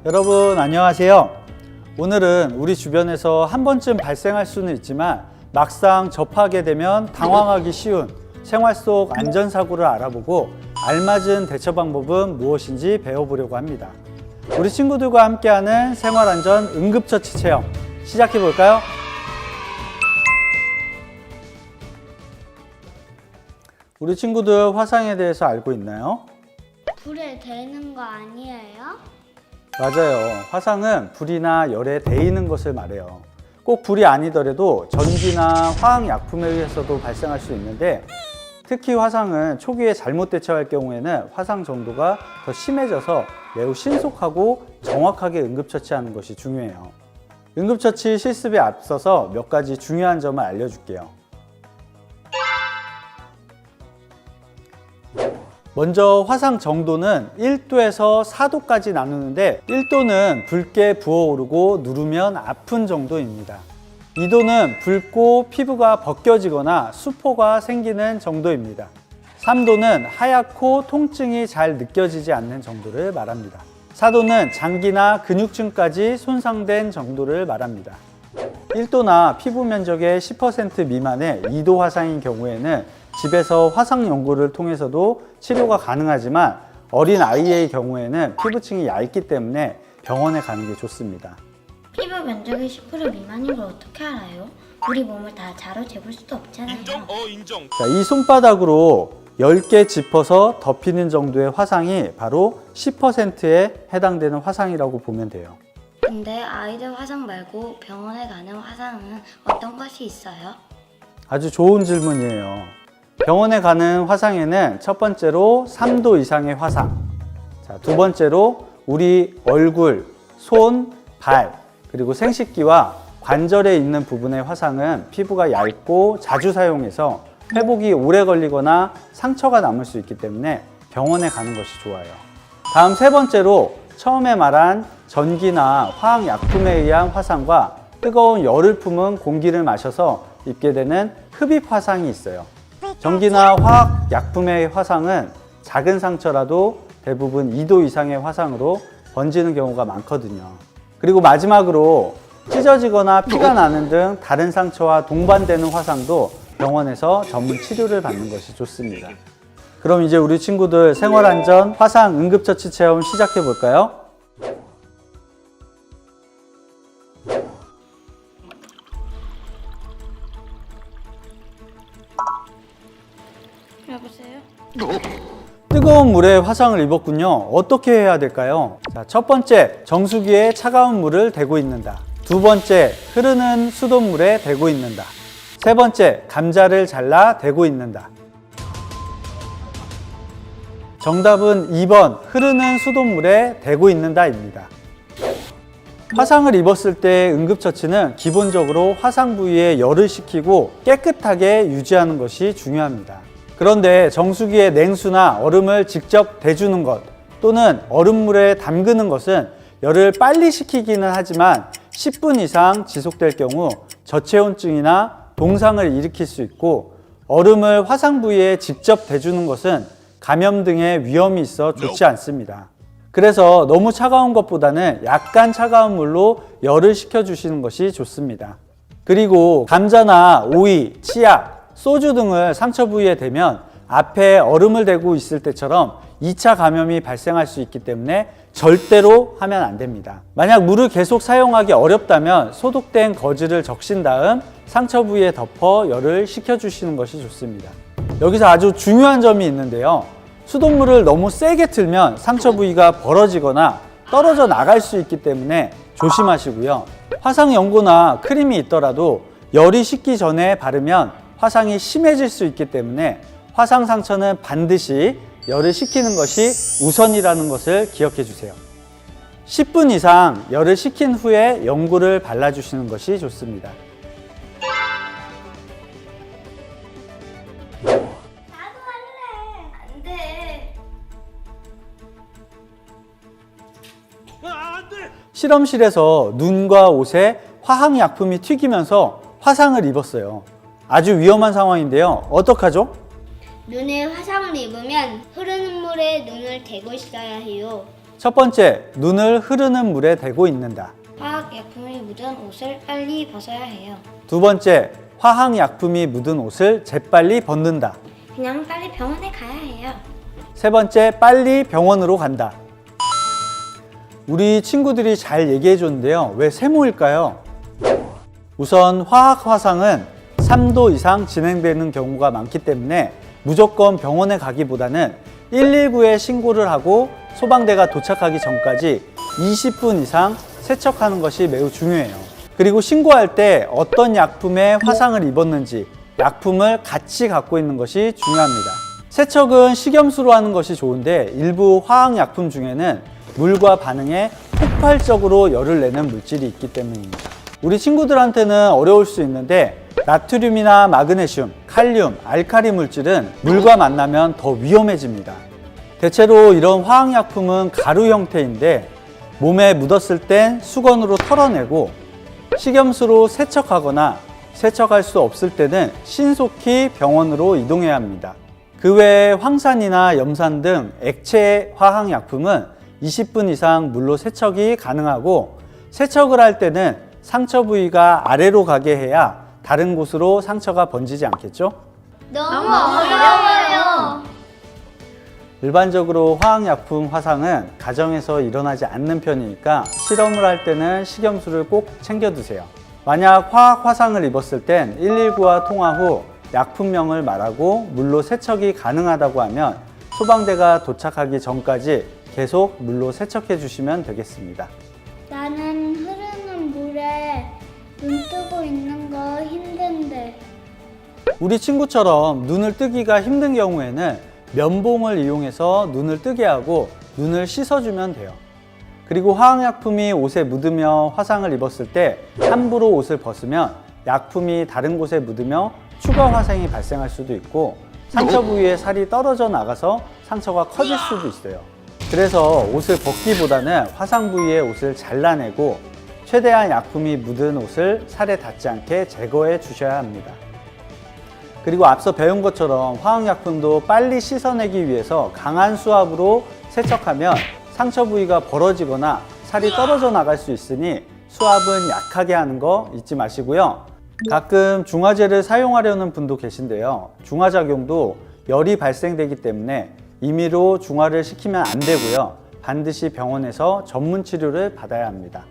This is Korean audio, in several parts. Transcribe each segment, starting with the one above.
여러분 안녕하세요. 오늘은 우리 주변에서 한 번쯤 발생할 수는 있지만 막상 접하게 되면 당황하기 쉬운 생활 속 안전사고를 알아보고 알맞은 대처 방법은 무엇인지 배워보려고 합니다. 우리 친구들과 함께하는 생활안전 응급처치 체험 시작해 볼까요? 우리 친구들 화상에 대해서 알고 있나요? 불에 데이는 거 아니에요? 맞아요. 화상은 불이나 열에 데이는 것을 말해요. 꼭 불이 아니더라도 전기나 화학약품에 의해서도 발생할 수 있는데 특히 화상은 초기에 잘못 대처할 경우에는 화상 정도가 더 심해져서 매우 신속하고 정확하게 응급처치하는 것이 중요해요. 응급처치 실습에 앞서서 몇 가지 중요한 점을 알려줄게요. 먼저 화상 정도는 1도에서 4도까지 나누는데 1도는 붉게 부어오르고 누르면 아픈 정도입니다. 2도는 붉고 피부가 벗겨지거나 수포가 생기는 정도입니다. 3도는 하얗고 통증이 잘 느껴지지 않는 정도를 말합니다. 4도는 장기나 근육층까지 손상된 정도를 말합니다. 1도나 피부 면적의 10% 미만의 2도 화상인 경우에는 집에서 화상 연고를 통해서도 치료가 가능하지만 어린 아이의 경우에는 피부층이 얇기 때문에 병원에 가는 게 좋습니다. 피부 면적의 10% 미만인 걸 어떻게 알아요? 우리 몸을 다 자로 재볼 수도 없잖아요. 인정. 자, 이 손바닥으로 10개 짚어서 덮이는 정도의 화상이 바로 10%에 해당되는 화상이라고 보면 돼요. 근데 아이들 화상 말고 병원에 가는 화상은 어떤 것이 있어요? 아주 좋은 질문이에요. 병원에 가는 화상에는 첫 번째로 3도 이상의 화상, 자, 두 번째로 우리 얼굴, 손, 발, 그리고 생식기와 관절에 있는 부분의 화상은 피부가 얇고 자주 사용해서 회복이 오래 걸리거나 상처가 남을 수 있기 때문에 병원에 가는 것이 좋아요. 다음 세 번째로 처음에 말한 전기나 화학약품에 의한 화상과 뜨거운 열을 품은 공기를 마셔서 입게 되는 흡입 화상이 있어요. 전기나 화학약품의 화상은 작은 상처라도 대부분 2도 이상의 화상으로 번지는 경우가 많거든요. 그리고 마지막으로 찢어지거나 피가 나는 등 다른 상처와 동반되는 화상도 병원에서 전문 치료를 받는 것이 좋습니다. 그럼 이제 우리 친구들 생활안전 화상 응급처치 체험 시작해 볼까요? 여보세요? 뜨거운 물에 화상을 입었군요. 어떻게 해야 될까요? 자, 첫 번째, 정수기에 차가운 물을 대고 있는다. 두 번째, 흐르는 수돗물에 대고 있는다. 세 번째, 감자를 잘라 대고 있는다. 정답은 2번, 흐르는 수돗물에 대고 있는다입니다. 화상을 입었을 때 응급처치는 기본적으로 화상 부위에 열을 식히고 깨끗하게 유지하는 것이 중요합니다. 그런데 정수기에 냉수나 얼음을 직접 대주는 것 또는 얼음물에 담그는 것은 열을 빨리 식히기는 하지만 10분 이상 지속될 경우 저체온증이나 동상을 일으킬 수 있고 얼음을 화상 부위에 직접 대주는 것은 감염 등의 위험이 있어 좋지 않습니다. 그래서 너무 차가운 것보다는 약간 차가운 물로 열을 식혀주시는 것이 좋습니다. 그리고 감자나 오이, 치약, 소주 등을 상처 부위에 대면 앞에 얼음을 대고 있을 때처럼 2차 감염이 발생할 수 있기 때문에 절대로 하면 안 됩니다. 만약 물을 계속 사용하기 어렵다면 소독된 거즈를 적신 다음 상처 부위에 덮어 열을 식혀주시는 것이 좋습니다. 여기서 아주 중요한 점이 있는데요. 수돗물을 너무 세게 틀면 상처 부위가 벌어지거나 떨어져 나갈 수 있기 때문에 조심하시고요. 화상 연고나 크림이 있더라도 열이 식기 전에 바르면 화상이 심해질 수 있기 때문에 화상 상처는 반드시 열을 식히는 것이 우선이라는 것을 기억해 주세요. 10분 이상 열을 식힌 후에 연고를 발라주시는 것이 좋습니다. 나도 할래. 안 돼. 안 돼. 실험실에서 눈과 옷에 화학약품이 튀기면서 화상을 입었어요. 아주 위험한 상황인데요. 어떡하죠? 눈에 화상을 입으면 흐르는 물에 눈을 대고 있어야 해요. 첫 번째, 눈을 흐르는 물에 대고 있는다. 화학약품이 묻은 옷을 빨리 벗어야 해요. 두 번째, 화학약품이 묻은 옷을 재빨리 벗는다. 그냥 빨리 병원에 가야 해요. 세 번째, 빨리 병원으로 간다. 우리 친구들이 잘 얘기해 줬는데요. 왜 세모일까요? 우선 화학 화상은 3도 이상 진행되는 경우가 많기 때문에 무조건 병원에 가기보다는 119에 신고를 하고 소방대가 도착하기 전까지 20분 이상 세척하는 것이 매우 중요해요. 그리고 신고할 때 어떤 약품에 화상을 입었는지 약품을 같이 갖고 있는 것이 중요합니다. 세척은 식염수로 하는 것이 좋은데 일부 화학약품 중에는 물과 반응해 폭발적으로 열을 내는 물질이 있기 때문입니다. 우리 친구들한테는 어려울 수 있는데 나트륨이나 마그네슘, 칼륨, 알칼리 물질은 물과 만나면 더 위험해집니다. 대체로 이런 화학약품은 가루 형태인데 몸에 묻었을 땐 수건으로 털어내고 식염수로 세척하거나 세척할 수 없을 때는 신속히 병원으로 이동해야 합니다. 그 외에 황산이나 염산 등 액체 화학약품은 20분 이상 물로 세척이 가능하고 세척을 할 때는 상처 부위가 아래로 가게 해야 다른 곳으로 상처가 번지지 않겠죠? 너무 어려워요. 일반적으로 화학약품 화상은 가정에서 일어나지 않는 편이니까 실험을 할 때는 식염수를 꼭 챙겨 두세요. 만약 화학 화상을 입었을 땐 119와 통화 후 약품명을 말하고 물로 세척이 가능하다고 하면 소방대가 도착하기 전까지 계속 물로 세척해 주시면 되겠습니다. 나는 흐르는 물에 눈 뜨고 있는 거 힘든데. 우리 친구처럼 눈을 뜨기가 힘든 경우에는 면봉을 이용해서 눈을 뜨게 하고 눈을 씻어주면 돼요. 그리고 화학약품이 옷에 묻으며 화상을 입었을 때 함부로 옷을 벗으면 약품이 다른 곳에 묻으며 추가 화상이 발생할 수도 있고 상처 부위에 살이 떨어져 나가서 상처가 커질 수도 있어요. 그래서 옷을 벗기보다는 화상 부위의 옷을 잘라내고 최대한 약품이 묻은 옷을 살에 닿지 않게 제거해 주셔야 합니다. 그리고 앞서 배운 것처럼 화학약품도 빨리 씻어내기 위해서 강한 수압으로 세척하면 상처 부위가 벌어지거나 살이 떨어져 나갈 수 있으니 수압은 약하게 하는 거 잊지 마시고요. 가끔 중화제를 사용하려는 분도 계신데요. 중화작용도 열이 발생되기 때문에 임의로 중화를 시키면 안 되고요. 반드시 병원에서 전문 치료를 받아야 합니다.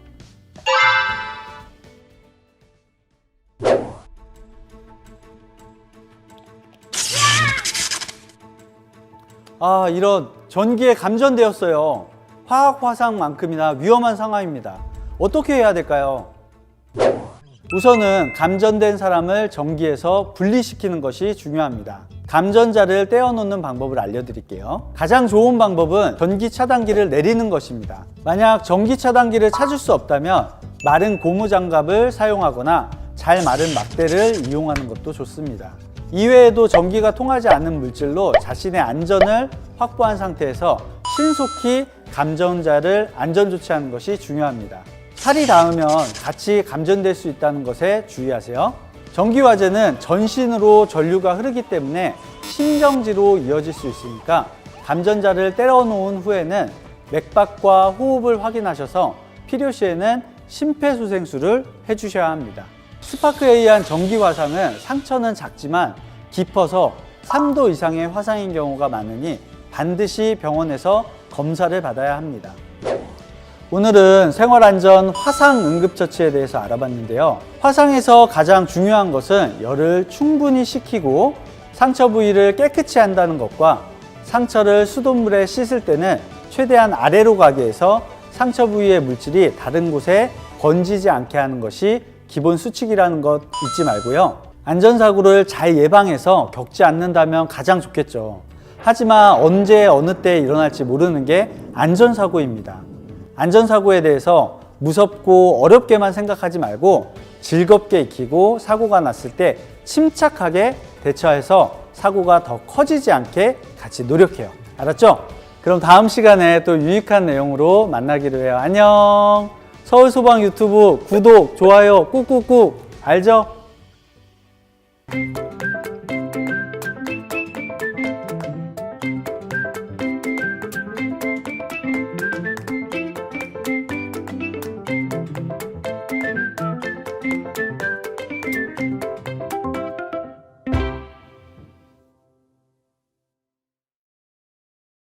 이런 전기에 감전되었어요. 화학 화상만큼이나 위험한 상황입니다. 어떻게 해야 될까요? 우선은 감전된 사람을 전기에서 분리시키는 것이 중요합니다. 감전자를 떼어놓는 방법을 알려드릴게요. 가장 좋은 방법은 전기 차단기를 내리는 것입니다. 만약 전기 차단기를 찾을 수 없다면 마른 고무 장갑을 사용하거나 잘 마른 막대를 이용하는 것도 좋습니다. 이외에도 전기가 통하지 않는 물질로 자신의 안전을 확보한 상태에서 신속히 감전자를 안전 조치하는 것이 중요합니다. 살이 닿으면 같이 감전될 수 있다는 것에 주의하세요. 전기화재는 전신으로 전류가 흐르기 때문에 심정지로 이어질 수 있으니까 감전자를 때려 놓은 후에는 맥박과 호흡을 확인하셔서 필요시에는 심폐소생술을 해주셔야 합니다. 스파크에 의한 전기 화상은 상처는 작지만 깊어서 3도 이상의 화상인 경우가 많으니 반드시 병원에서 검사를 받아야 합니다. 오늘은 생활안전 화상 응급처치에 대해서 알아봤는데요. 화상에서 가장 중요한 것은 열을 충분히 식히고 상처 부위를 깨끗이 한다는 것과 상처를 수돗물에 씻을 때는 최대한 아래로 가게 해서 상처 부위의 물질이 다른 곳에 번지지 않게 하는 것이 기본 수칙이라는 것 잊지 말고요. 안전사고를 잘 예방해서 겪지 않는다면 가장 좋겠죠. 하지만 언제 어느 때 일어날지 모르는 게 안전사고입니다. 안전사고에 대해서 무섭고 어렵게만 생각하지 말고 즐겁게 익히고 사고가 났을 때 침착하게 대처해서 사고가 더 커지지 않게 같이 노력해요. 알았죠? 그럼 다음 시간에 또 유익한 내용으로 만나기로 해요. 안녕! 서울소방 유튜브 구독, 좋아요 꾹꾹꾹 알죠?